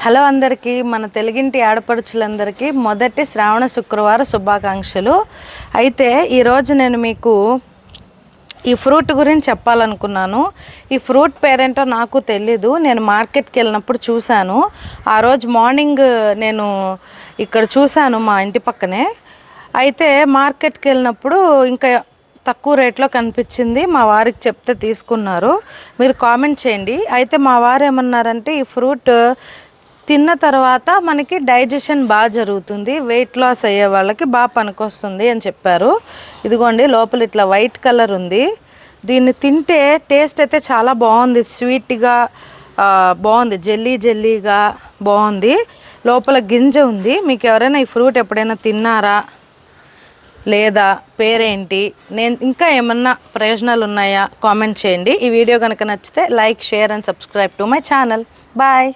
Hello అందరికీ, మన తెలుగింటి ఆడపడుచులందరికీ మొదటి శ్రావణ శుక్రవార శుభాకాంక్షలు. అయితే ఈరోజు నేను మీకు ఈ ఫ్రూట్ గురించి చెప్పాలనుకున్నాను. ఈ ఫ్రూట్ పేరేంటో నాకు తెలీదు. నేను మార్కెట్కి వెళ్ళినప్పుడు చూశాను. ఆ రోజు మార్నింగ్ నేను ఇక్కడ చూశాను మా ఇంటి పక్కనే. అయితే మార్కెట్కి వెళ్ళినప్పుడు ఇంకా తక్కువ రేట్లో కనిపించింది. మా వారికి చెప్తే తీసుకున్నారు. మీరు కామెంట్ చేయండి. అయితే మా వారు ఏమన్నారంటే, ఈ ఫ్రూట్ తిన్న తర్వాత మనకి డైజెషన్ బాగా జరుగుతుంది, వెయిట్ లాస్ అయ్యే వాళ్ళకి బాగా పనికొస్తుంది అని చెప్పారు. ఇదిగోండి, లోపల ఇట్లా వైట్ కలర్ ఉంది. దీన్ని తింటే టేస్ట్ అయితే చాలా బాగుంది, స్వీట్గా బాగుంది, జెల్లీగా బాగుంది. లోపల గింజ ఉంది. మీకు ఎవరైనా ఈ ఫ్రూట్ ఎప్పుడైనా తిన్నారా లేదా, పేరేంటి, నేను ఇంకా ఏమన్నా ప్రయోజనాలు ఉన్నాయా కామెంట్ చేయండి. ఈ వీడియో కనుక నచ్చితే like, share and subscribe to my channel. Bye.